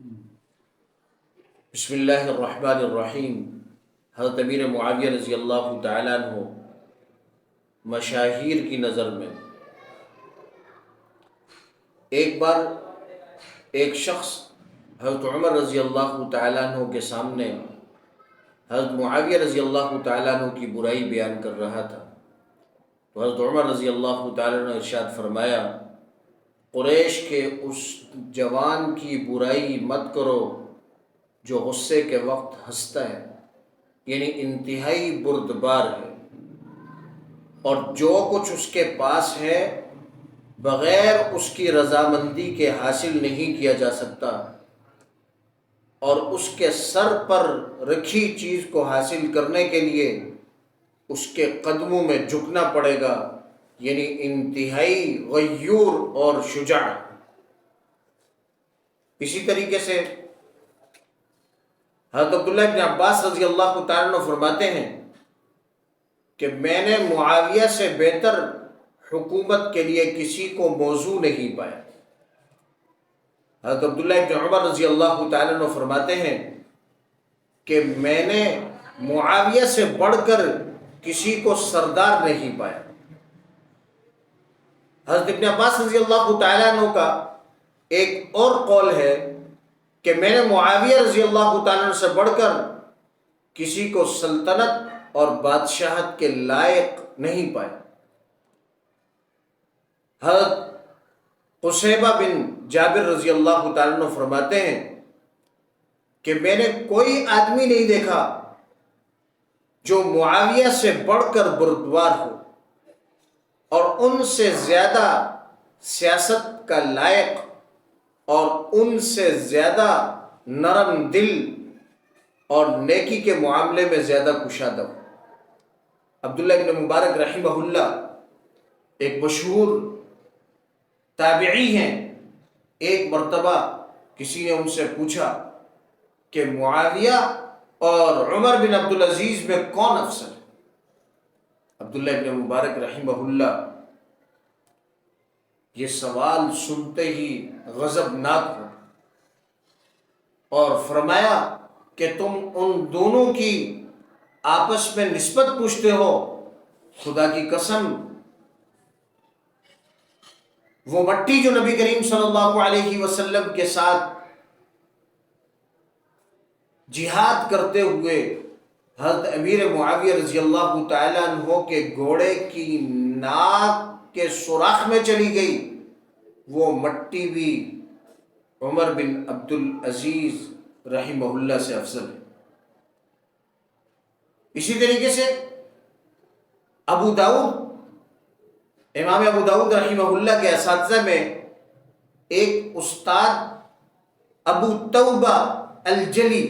بسم اللہ الرحمن الرحیم۔ حضرت امیر معاویہ رضی اللہ تعالیٰ عنہ مشاہیر کی نظر میں ایک بار ایک شخص حضرت عمر رضی اللہ تعالیٰ عنہ کے سامنے حضرت معاویہ رضی اللہ تعالیٰ عنہ کی برائی بیان کر رہا تھا، تو حضرت عمر رضی اللہ تعالیٰ عنہ نے ارشاد فرمایا، قریش کے اس جوان کی برائی مت کرو جو غصے کے وقت ہنستا ہے، یعنی انتہائی بردبار ہے، اور جو کچھ اس کے پاس ہے بغیر اس کی رضامندی کے حاصل نہیں کیا جا سکتا، اور اس کے سر پر رکھی چیز کو حاصل کرنے کے لیے اس کے قدموں میں جھکنا پڑے گا، یعنی انتہائی غیور اور شجاع۔ اسی طریقے سے حضرت عبداللہ بن عباس رضی اللہ تعالیٰ عنہ فرماتے ہیں کہ میں نے معاویہ سے بہتر حکومت کے لیے کسی کو موزوں نہیں پایا۔ حضرت عبداللہ بن عمر رضی اللہ تعالیٰ عنہ فرماتے ہیں کہ میں نے معاویہ سے بڑھ کر کسی کو سردار نہیں پایا۔ حضرت ابن عباس رضی اللہ تعالیٰ عنہ کا ایک اور قول ہے کہ میں نے معاویہ رضی اللہ تعالیٰ عنہ سے بڑھ کر کسی کو سلطنت اور بادشاہت کے لائق نہیں پایا۔ حضرت قصیبہ بن جابر رضی اللہ تعالیٰ عنہ فرماتے ہیں کہ میں نے کوئی آدمی نہیں دیکھا جو معاویہ سے بڑھ کر بردبار ہو اور ان سے زیادہ سیاست کا لائق اور ان سے زیادہ نرم دل اور نیکی کے معاملے میں زیادہ کشادہ ہو۔ عبداللہ بن مبارک رحمہ اللہ ایک مشہور تابعی ہیں، ایک مرتبہ کسی نے ان سے پوچھا کہ معاویہ اور عمر بن عبدالعزیز میں کون افضل ہے؟ عبداللہ بن مبارک رحمہ اللہ یہ سوال سنتے ہی غضبناک ہو اور فرمایا کہ تم ان دونوں کی آپس میں نسبت پوچھتے ہو، خدا کی قسم وہ مٹی جو نبی کریم صلی اللہ علیہ وسلم کے ساتھ جہاد کرتے ہوئے حضرت امیر معاویہ رضی اللہ تعالیٰ عنہ کے گھوڑے کی ناک کے سوراخ میں چلی گئی، وہ مٹی بھی عمر بن عبدالعزیز رحمہ اللہ سے افضل ہے۔ اسی طریقے سے ابو داؤد، امام ابو داؤد رحمہ اللہ کے اساتذہ میں ایک استاد ابو توبہ الجلی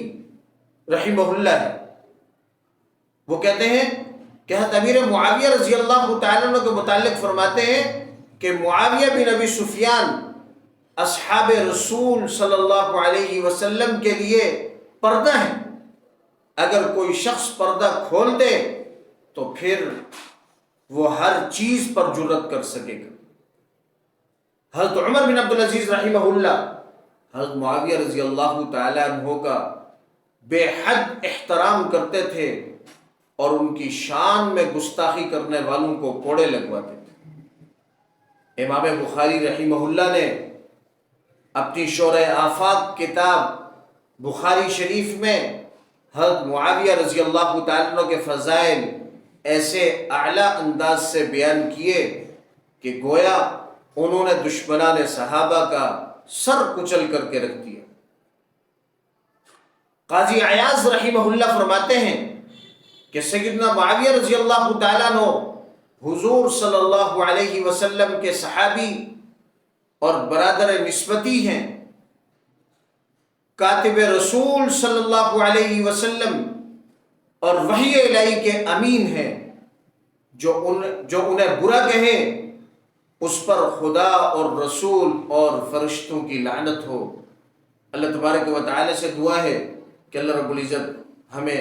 رحمہ اللہ ہے، وہ کہتے ہیں کہ حضرت امیر معاویہ رضی اللہ تعالیٰ عنہ کے متعلق فرماتے ہیں کہ معاویہ بن ابی سفیان اصحاب رسول صلی اللہ علیہ وسلم کے لیے پردہ ہیں، اگر کوئی شخص پردہ کھول دے تو پھر وہ ہر چیز پر جرأت کر سکے گا۔ حضرت عمر بن عبدالعزیز رحمہ اللہ حضرت معاویہ رضی اللہ تعالیٰ عنہ کا بے حد احترام کرتے تھے اور ان کی شان میں گستاخی کرنے والوں کو کوڑے لگواتے تھے۔ امام بخاری رحمہ اللہ نے اپنی شرح آفاق کتاب بخاری شریف میں حضرت معاویہ رضی اللہ تعالیٰ عنہ کے فضائل ایسے اعلیٰ انداز سے بیان کیے کہ گویا انہوں نے دشمنان صحابہ کا سر کچل کر کے رکھ دیا۔ قاضی عیاض رحمہ اللہ فرماتے ہیں کہ سیدنا معاویہ رضی اللہ تعالیٰ عنہ حضور صلی اللہ علیہ وسلم کے صحابی اور برادر نسبتی ہیں، کاتب رسول صلی اللہ علیہ وسلم اور وحی الہی کے امین ہیں، جو انہیں برا کہے اس پر خدا اور رسول اور فرشتوں کی لعنت ہو۔ اللہ تبارک و تعالی سے دعا ہے کہ اللہ رب العزت ہمیں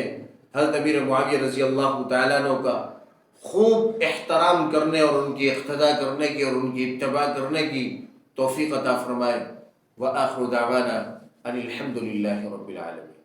حضرت امیر معاویہ رضی اللہ تعالیٰ عنہ کا خوب احترام کرنے اور ان کی اقتداء کرنے کی اور ان کی اتباع کرنے کی توفیق عطا فرمائے۔ وآخر دعوانا ان الحمد للہ رب العالمین.